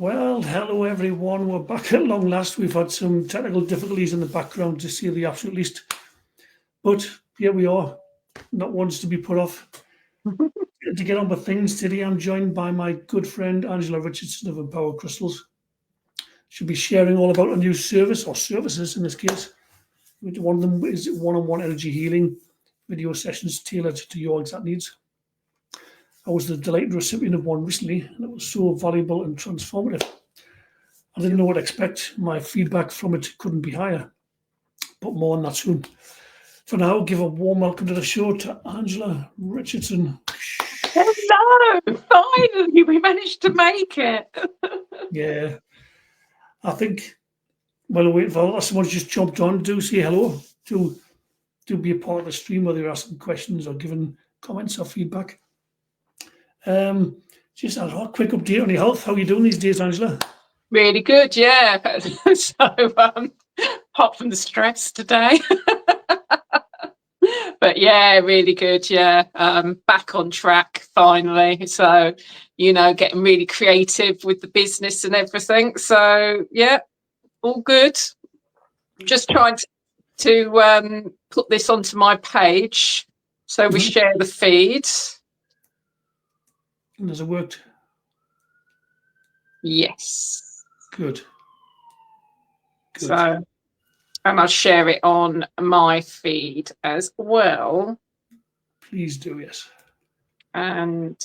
Well, hello everyone. We're back at long last. We've had some technical difficulties in the background, to say the absolute least. But here we are, not ones to be put off. To get on with things today, I'm joined by my good friend Angela Richardson of Empower Crystals. She'll be sharing all about a new service, or services in this case. One of them is one-on-one energy healing video sessions tailored to your exact needs. I was the delighted recipient of one recently, and it was so valuable and transformative. I didn't know what to expect. My feedback from it couldn't be higher, but more on that soon. For now, give a warm welcome to the show to Angela Richardson. Hello! Finally, we managed to make it. Yeah, I think while we're waiting for someone's just jumped on, do say hello. Do be a part of the stream, whether you're asking questions or giving comments or feedback. Just a quick update on your health. How are you doing these days, Angela? Really good, yeah. So, apart from the stress today, but yeah, really good, yeah. Back on track finally. So, getting really creative with the business and everything. So, yeah, all good. Just trying to put this onto my page so we share the feed. And has it worked? Yes. Good. So, and I'll share it on my feed as well. Please do, yes. And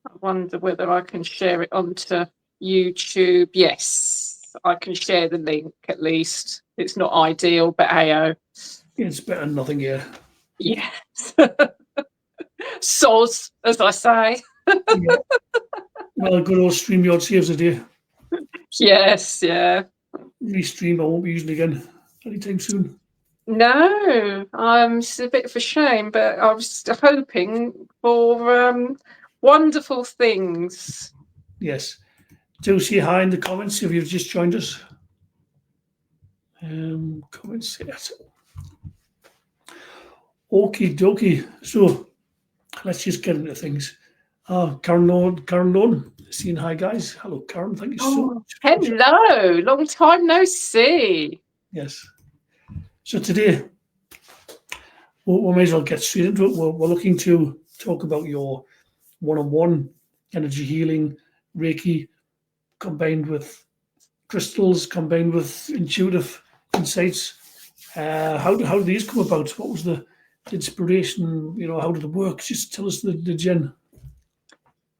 I wonder whether I can share it onto YouTube. Yes, I can share the link at least. It's not ideal, but hey-oh. It's better than nothing, yeah. Yes. Soz, as I say. Yeah. Well, good old StreamYard saves the day. Yes, yeah. Restream, I won't be using again anytime soon. No, it's a bit of a shame, but I was hoping for wonderful things. Yes. Do say hi in the comments if you've just joined us. Comments, yes. Okie dokie. So let's just get into things. Karen Lone, saying hi, guys. Hello, Karen. Thank you so much. Hello, long time no see. Yes. So today, we may as well get straight into it. We're looking to talk about your one-on-one energy healing, Reiki, combined with crystals, combined with intuitive insights. How do these come about? What was the inspiration? How did it work? Just tell us the gen.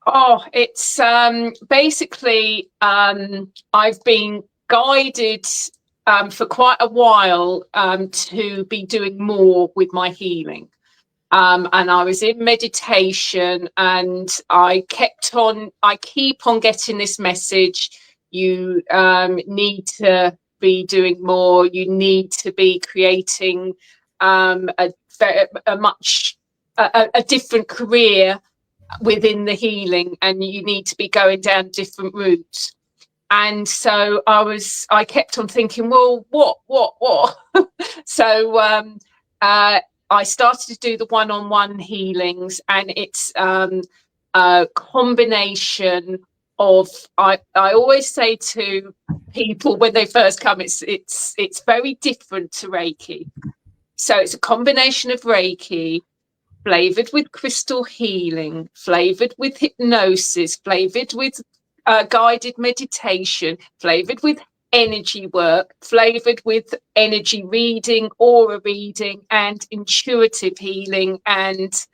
Oh, it's basically I've been guided for quite a while to be doing more with my healing. And I was in meditation and I keep on getting this message. You need to be doing more. You need to be creating a different career within the healing, and you need to be going down different routes. And so I kept on thinking, well, what? So I started to do the one-on-one healings, and it's a combination of I always say to people when they first come, it's very different to Reiki. So it's a combination of Reiki flavored with crystal healing, flavored with hypnosis, flavored with guided meditation, flavored with energy work, flavored with energy reading, aura reading, and intuitive healing, and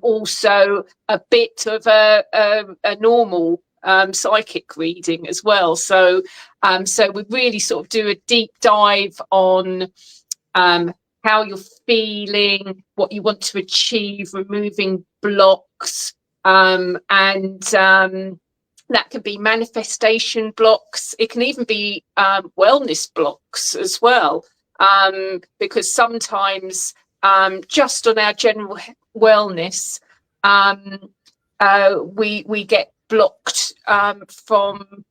also a bit of a normal psychic reading as well. So we really sort of do a deep dive on how you're feeling, what you want to achieve, removing blocks, and that can be manifestation blocks. It can even be wellness blocks as well, because sometimes just on our general wellness, we get blocked from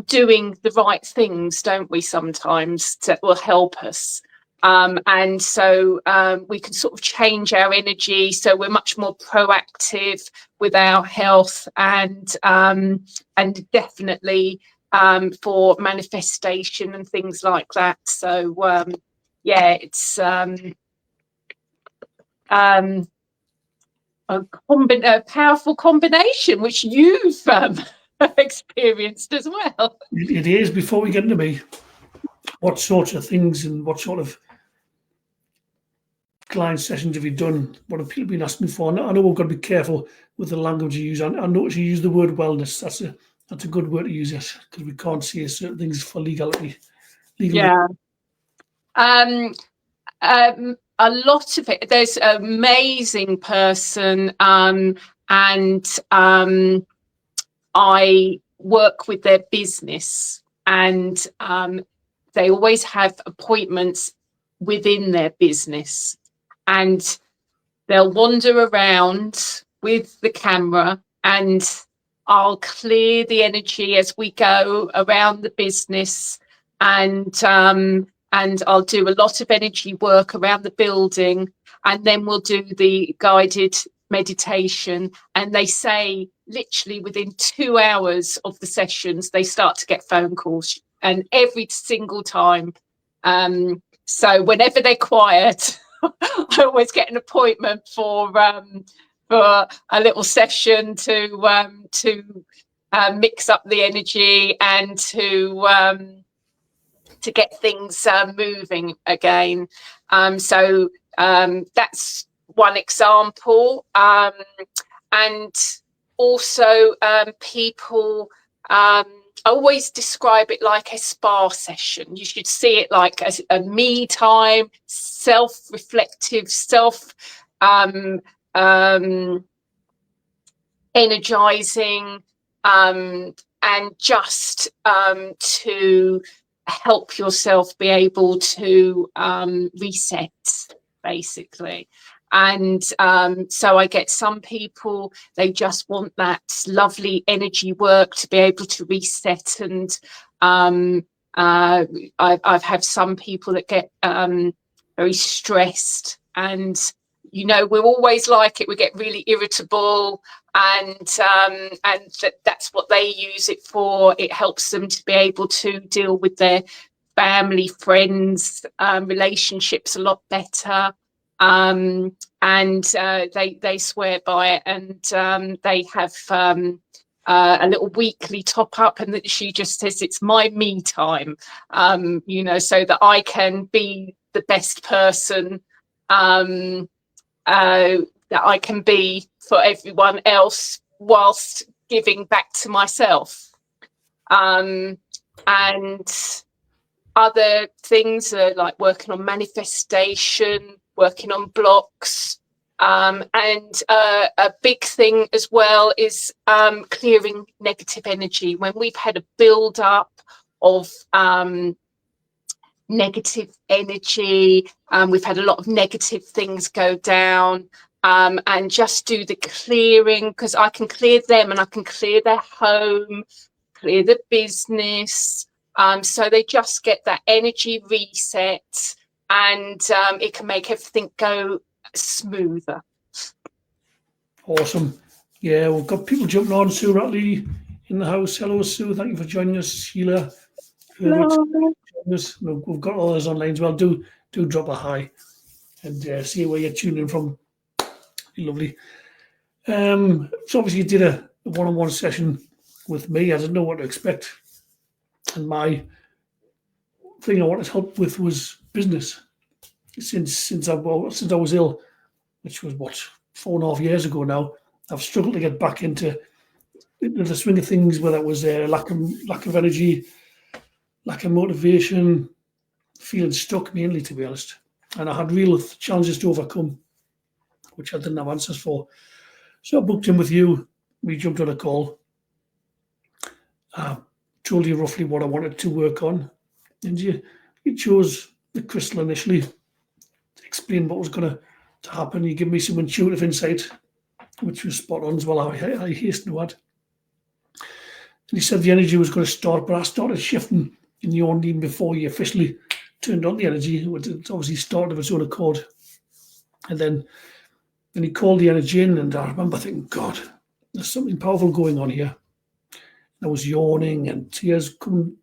doing the right things, don't we? Sometimes that will help us. And so we can sort of change our energy, so we're much more proactive with our health, and definitely for manifestation and things like that. So yeah, it's a powerful combination, which you've experienced as well. It is. Before we get into me, what sorts of things and what sort of client sessions have you done? What have people been asking for? I know we've got to be careful with the language you use. I notice you use the word wellness. That's a good word to use, it, because we can't say certain things for legality. Yeah. A lot of it. There's an amazing person, and I work with their business, and they always have appointments within their business, and they'll wander around with the camera, and I'll clear the energy as we go around the business, and I'll do a lot of energy work around the building, and then we'll do the guided meditation. And they say literally within 2 hours of the sessions, they start to get phone calls, and every single time. So whenever they're quiet, I always get an appointment for a little session to mix up the energy and to get things moving again. So that's one example. And also people, I always describe it like a spa session. You should see it like a me time, self-reflective, energizing, and just to help yourself be able to reset, basically. And so I get some people, they just want that lovely energy work to be able to reset. And I've had some people that get very stressed, and we're always like it. We get really irritable, and that's what they use it for. It helps them to be able to deal with their family, friends, relationships a lot better. And they swear by it, and they have a little weekly top up, and that she just says it's my me time, so that I can be the best person that I can be for everyone else, whilst giving back to myself. And other things are like working on manifestation, working on blocks, and a big thing as well is clearing negative energy. When we've had a build up of negative energy, we've had a lot of negative things go down, and just do the clearing, because I can clear them and I can clear their home, clear the business, so they just get that energy reset, and it can make everything go smoother. Awesome. Yeah, we've got people jumping on. Sue Ratley in the house. Hello, Sue. Thank you for joining us. Sheila. We've got others online as well. Do drop a hi and see where you're tuning in from. Lovely. So obviously you did a one-on-one session with me. I didn't know what to expect, and my thing I wanted help with was business. Since I was ill, which was 4.5 years ago now, I've struggled to get back into the swing of things, whether it was lack of energy, lack of motivation, feeling stuck mainly, to be honest. And I had real challenges to overcome, which I didn't have answers for. So I booked in with you. We jumped on a call. I told you roughly what I wanted to work on. And you chose the crystal initially to explain what was going to happen. You gave me some intuitive insight, which was spot on as well. I hasten to add. And you said the energy was going to start, but I started shifting in your name before you officially turned on the energy. It obviously started of its own accord. And then he called the energy in, and I remember thinking, God, there's something powerful going on here. I was yawning and tears coming,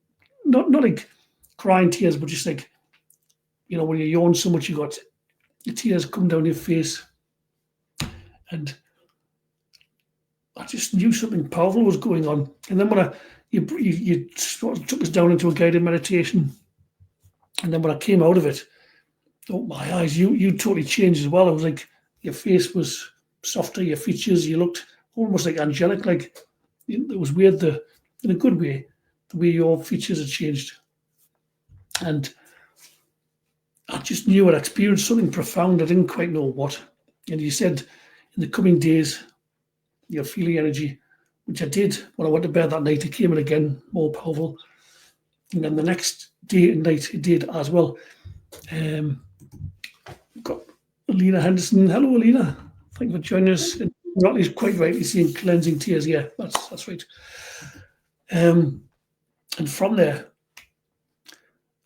not like crying tears, but just like, when you yawn so much, you got the tears come down your face. And I just knew something powerful was going on. And then when you sort of took us down into a guided meditation, and then when I came out of it, oh, my eyes, you totally changed as well. It was like your face was softer, your features, you looked almost like angelic. Like, it was weird, in a good way, the way your features had changed. And I just knew I'd experienced something profound. I didn't quite know what. And you said in the coming days, you'll feel the energy, which I did when I went to bed that night. It came in again, more powerful. And then the next day and night, it did as well. Got Alina Henderson. Hello, Alina. Thank you for joining us. And Natalie's quite rightly saying cleansing tears. Yeah, that's right. And from there,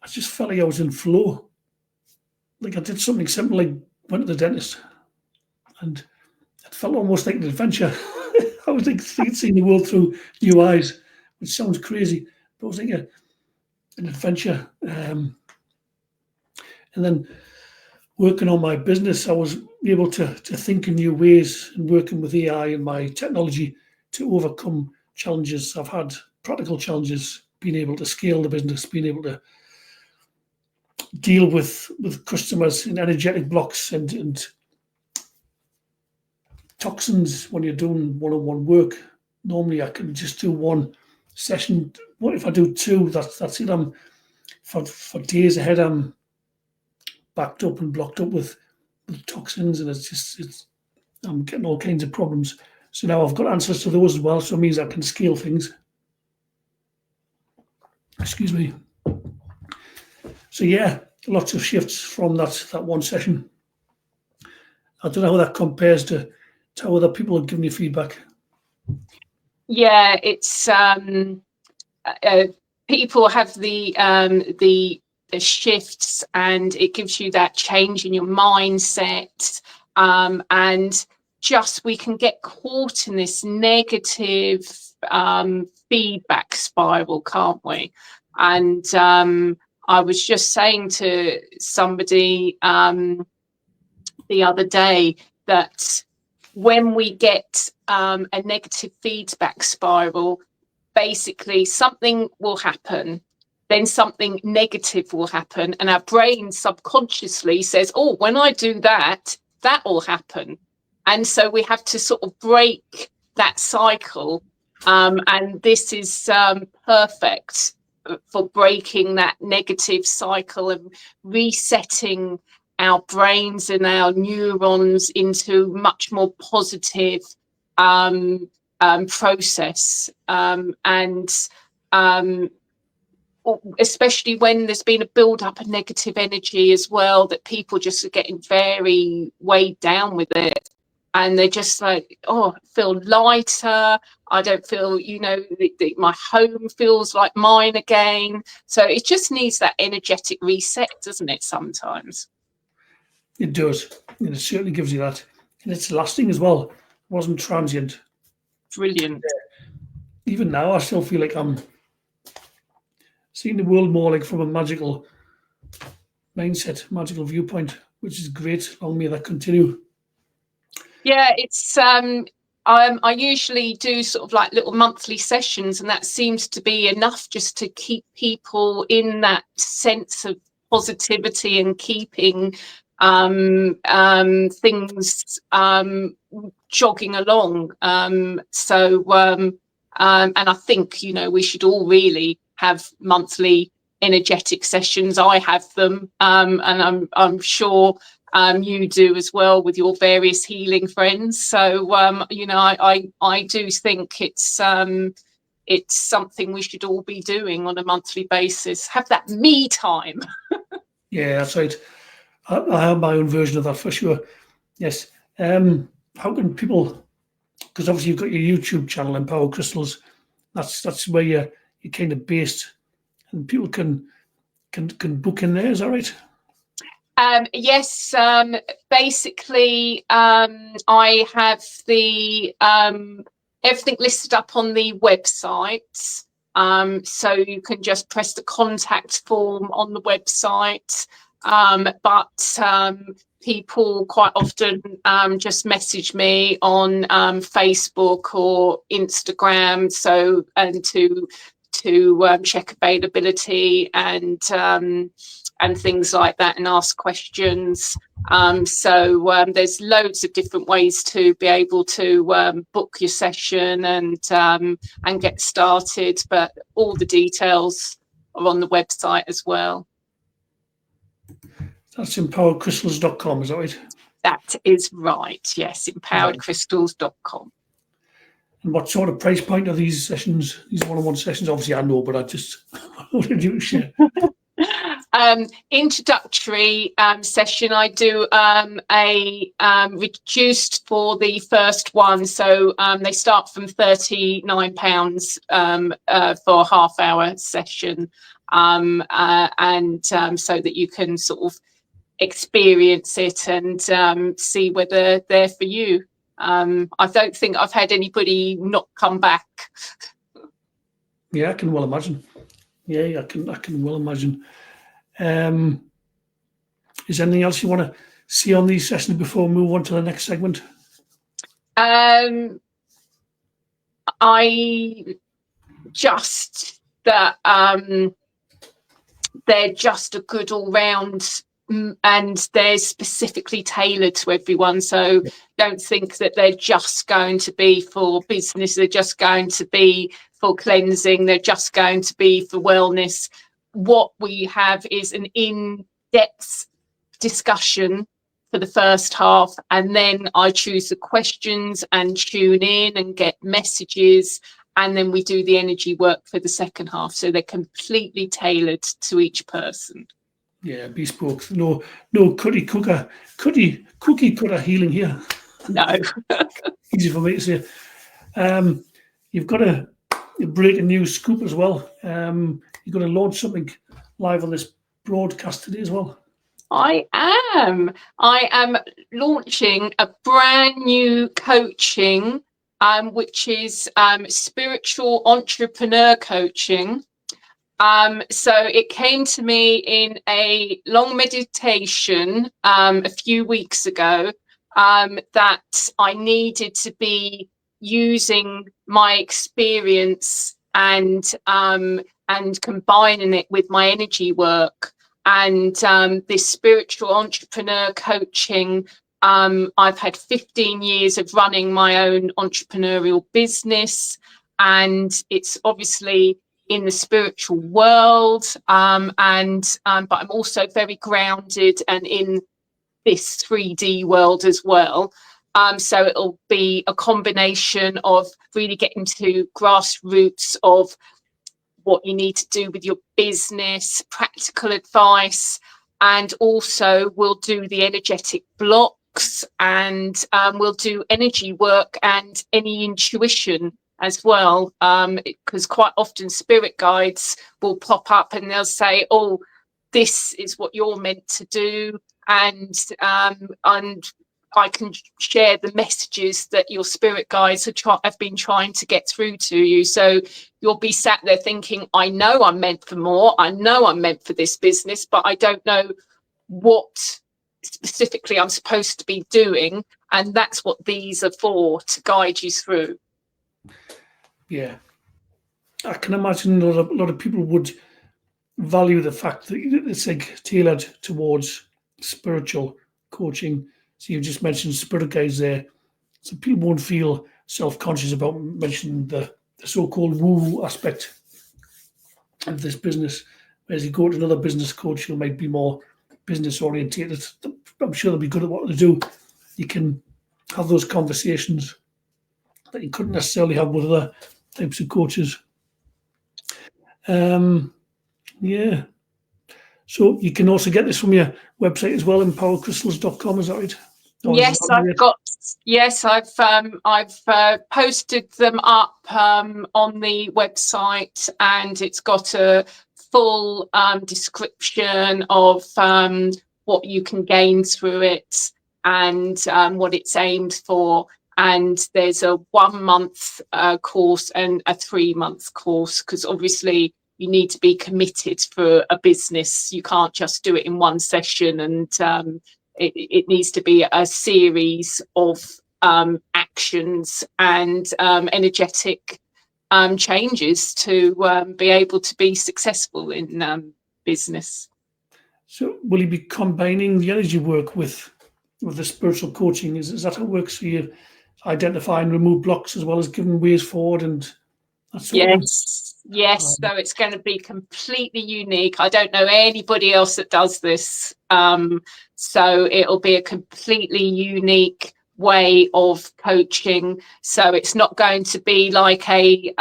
I just felt like I was in flow. Like I did something simple, like went to the dentist, and it felt almost like an adventure. I was like seeing the world through new eyes, which sounds crazy, but it was like an adventure. And then working on my business, I was able to think in new ways and working with AI and my technology to overcome challenges I've had, practical challenges, being able to scale the business, being able to deal with customers in energetic blocks and toxins when you're doing one-on-one work. Normally I can just do one session. What if I do two? That's it. I'm for days ahead, I'm backed up and blocked up with toxins, and I'm getting all kinds of problems. So now I've got answers to those as well, so it means I can scale things. Excuse me. So yeah, lots of shifts from that one session. I don't know how that compares to how other people have given you feedback. Yeah, it's people have the shifts, and it gives you that change in your mindset, and just we can get caught in this negative feedback spiral, can't we? And I was just saying to somebody the other day that when we get a negative feedback spiral, basically something will happen, then something negative will happen, and our brain subconsciously says, oh, when I do that, that will happen. And so we have to sort of break that cycle, and this is perfect for breaking that negative cycle and resetting our brains and our neurons into much more positive process, and especially when there's been a build up of negative energy as well, that people just are getting very weighed down with it, and they're just like, oh, I feel lighter, I don't feel, my home feels like mine again. So it just needs that energetic reset, doesn't it, sometimes? It does, and it certainly gives you that, and it's lasting as well. It wasn't transient. Brilliant. Even now, I still feel like I'm seeing the world more like from a magical mindset, magical viewpoint, which is great. Long may that continue. Yeah, it's I usually do sort of like little monthly sessions, and that seems to be enough just to keep people in that sense of positivity and keeping things jogging along. And I think, we should all really have monthly energetic sessions. I have them, and I'm sure you do as well with your various healing friends. So I do think it's something we should all be doing on a monthly basis. Have that me time. Yeah, that's right. I have my own version of that for sure. Yes. How can people? Because obviously you've got your YouTube channel, Empower Crystals. That's where you're kind of based, and people can can book in there. Is that right? Yes, basically, I have the everything listed up on the website. So you can just press the contact form on the website. But people quite often just message me on Facebook or Instagram. So, and to check availability and things like that, and ask questions. So there's loads of different ways to be able to book your session and get started, but all the details are on the website as well. That's empoweredcrystals.com, is that right? That is right, yes, empoweredcrystals.com. And what sort of price point are these sessions, these one-on-one sessions? Obviously I know, but I just wanted you to share. Introductory session, I do a reduced for the first one, so they start from £39 for a half-hour session, and so that you can sort of experience it and see whether they're for you. I don't think I've had anybody not come back. Yeah, I can well imagine. Yeah, I can well imagine. Is there anything else you want to see on these sessions before we move on to the next segment? I just that they're just a good all-round, and they're specifically tailored to everyone. So don't think that they're just going to be for business, they're just going to be for cleansing, they're just going to be for wellness. What we have is an in-depth discussion for the first half, and then I choose the questions and tune in and get messages, and then we do the energy work for the second half. So they're completely tailored to each person. Yeah, bespoke. No cookie cutter healing here. No. Easy for me to say. You've got a breaking news scoop as well. You're going to launch something live on this broadcast today as well. I am launching a brand new coaching, which is spiritual entrepreneur coaching. So it came to me in a long meditation a few weeks ago, that I needed to be using my experience and combining it with my energy work. And this spiritual entrepreneur coaching, I've had 15 years of running my own entrepreneurial business, and it's obviously in the spiritual world, but I'm also very grounded and in this 3D world as well. So it'll be a combination of really getting to grassroots of what you need to do with your business, practical advice, and also we'll do the energetic blocks, and we'll do energy work and any intuition as well, because quite often spirit guides will pop up and they'll say, oh, this is what you're meant to do, and I can share the messages that your spirit guides have been trying to get through to you. So you'll be sat there thinking, I know I'm meant for more, I know I'm meant for this business, but I don't know what specifically I'm supposed to be doing. And that's what these are for, to guide you through. Yeah, I can imagine a lot of people would value the fact that it's like tailored towards spiritual coaching. So you just mentioned spirit guides there, so people won't feel self-conscious about mentioning the so-called woo aspect of this business. Whereas you go to another business coach who might be more business orientated, I'm sure they'll be good at what they do. You can have those conversations that you couldn't necessarily have with other types of coaches. Yeah. So you can also get this from your website as well, empowercrystals.com, is that right? Yes, I've posted them up on the website, and it's got a full description of what you can gain through it, and what it's aimed for. And there's a 1 month course and a 3 month course, because obviously you need to be committed for a business. You can't just do it in one session, and it needs to be a series of actions and energetic changes to be able to be successful in business. So will you be combining the energy work with the spiritual coaching? Is that how it works for you? Identify and remove blocks as well as giving ways forward and that sort of thing? Yes. So it's going to be completely unique. I don't know anybody else that does this. So it'll be a completely unique way of coaching. So it's not going to be like a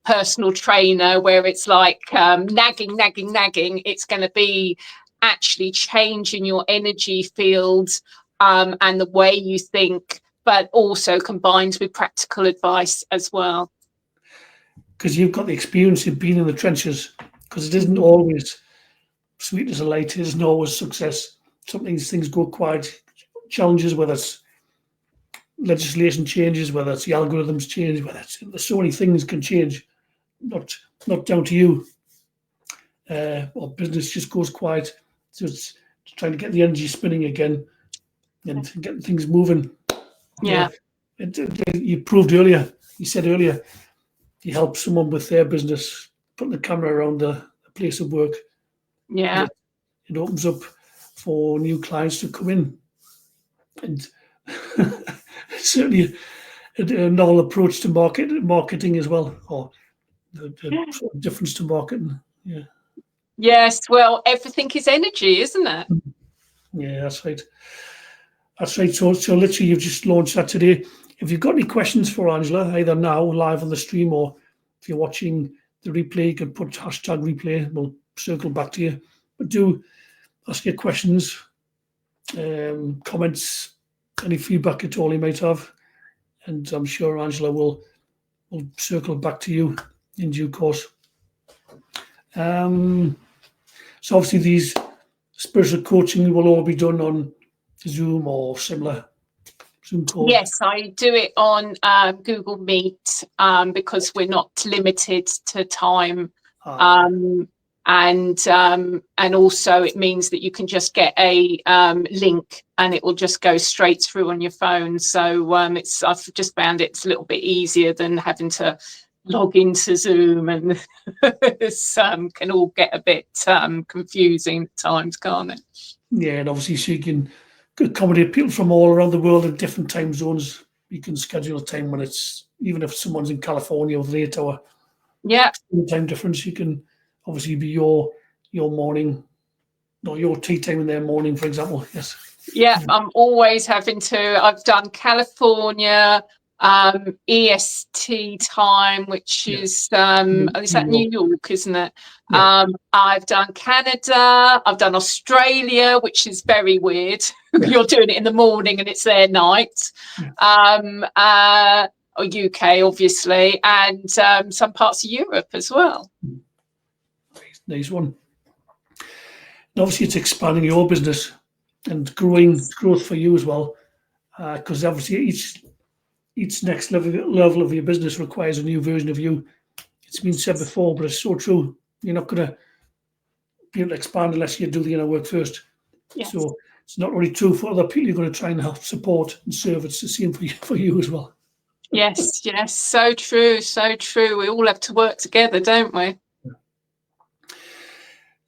personal trainer where it's like nagging. It's going to be actually changing your energy field and the way you think, but also combined with practical advice as well. Because you've got the experience of being in the trenches, because it isn't always sweet as a light, it isn't always success. Sometimes things go quite challenges, whether it's legislation changes, whether it's the algorithms change, whether it's, there's so many things can change, not down to you. Or business just goes quiet. So it's trying to get the energy spinning again and getting things moving. Yeah. You proved earlier, you said earlier, you help someone with their business, putting the camera around the place of work. Yeah. It opens up for new clients to come in. And certainly a novel approach to marketing as well, or the sort of difference to marketing. Yeah. Yes, well, everything is energy, isn't it? Yeah, that's right. That's right. So literally, you've just launched that today. If you've got any questions for Angela, either now live on the stream, or if you're watching the replay, you can put hashtag replay. We'll circle back to you. But do ask your questions, comments, any feedback at all you might have, and I'm sure Angela will circle back to you in due course. So obviously these spiritual coaching will all be done on Zoom or similar Zoom calls. Yes, I do it on Google Meet because we're not limited to time. And also it means that you can just get a link and it will just go straight through on your phone. So I've just found it's a little bit easier than having to log into Zoom, and can all get a bit confusing at times, can't it? Yeah, and obviously so you can accommodate people from all around the world in different time zones. You can schedule a time when it's, even if someone's in California with an 8 hour time difference, you can obviously be your morning or your tea time in their morning, for example. Yes. Yeah, I'm always having to. I've done California, EST time, which is that New York, isn't it? Yeah. I've done Canada, I've done Australia, which is very weird. Yeah. You're doing it in the morning and it's their night. Yeah. Or UK, obviously, and some parts of Europe as well. Nice one. And obviously, it's expanding your business and growth for you as well, because obviously each next level of your business requires a new version of you. It's been said before, but it's so true. You're not going to be able to expand unless you do the inner work first. Yes. So it's not only true for other people you're going to try and help support and serve. It's the same for you as well. Yes, so true. We all have to work together, don't we?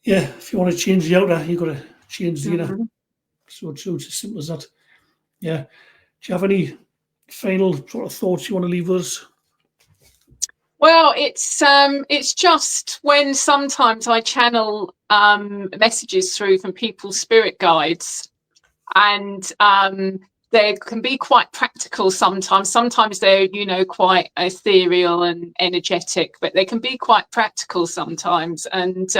Yeah, if you want to change the outer, you've got to change the inner. So true, it's as simple as that. Yeah. Do you have any final sort of thoughts you want to leave us? Well, it's just when sometimes I channel messages through from people's spirit guides, and they can be quite practical sometimes. Sometimes they're, quite ethereal and energetic, but they can be quite practical sometimes. And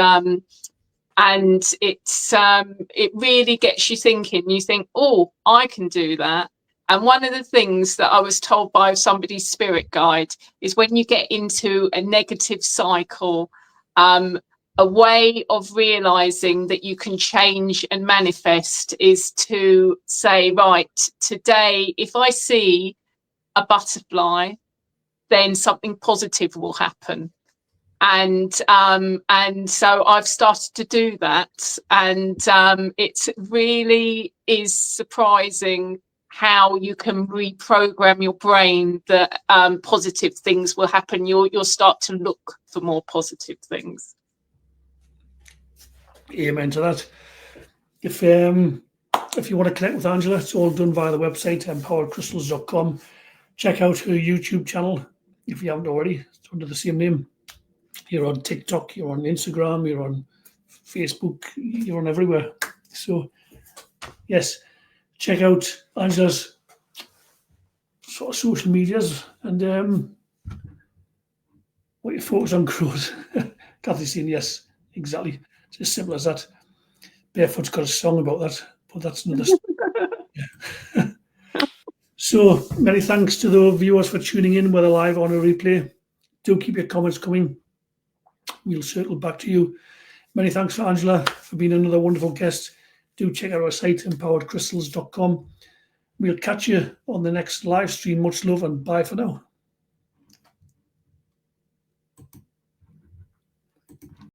it really gets you thinking. You think, oh, I can do that. And one of the things that I was told by somebody's spirit guide is when you get into a negative cycle, a way of realizing that you can change and manifest is to say, right, today, if I see a butterfly, then something positive will happen. And so I've started to do that, and it really is surprising how you can reprogram your brain that positive things will happen. You'll start to look for more positive things. Amen to that. If you want to connect with Angela, it's all done via the website, empoweredcrystals.com. Check out her YouTube channel if you haven't already. It's under the same name. You're on TikTok, you're on Instagram, you're on Facebook, you're on everywhere. So, yes, check out Angela's sort of social medias and what you focus on grows. Kathy's saying yes, exactly. It's as simple as that. Barefoot's got a song about that, but that's another story. So many thanks to the viewers for tuning in, whether live or on a replay. Do keep your comments coming. We'll circle back to you. Many thanks for Angela for being another wonderful guest. Do check out our site, empoweredcrystals.com. We'll catch you on the next live stream. Much love and bye for now.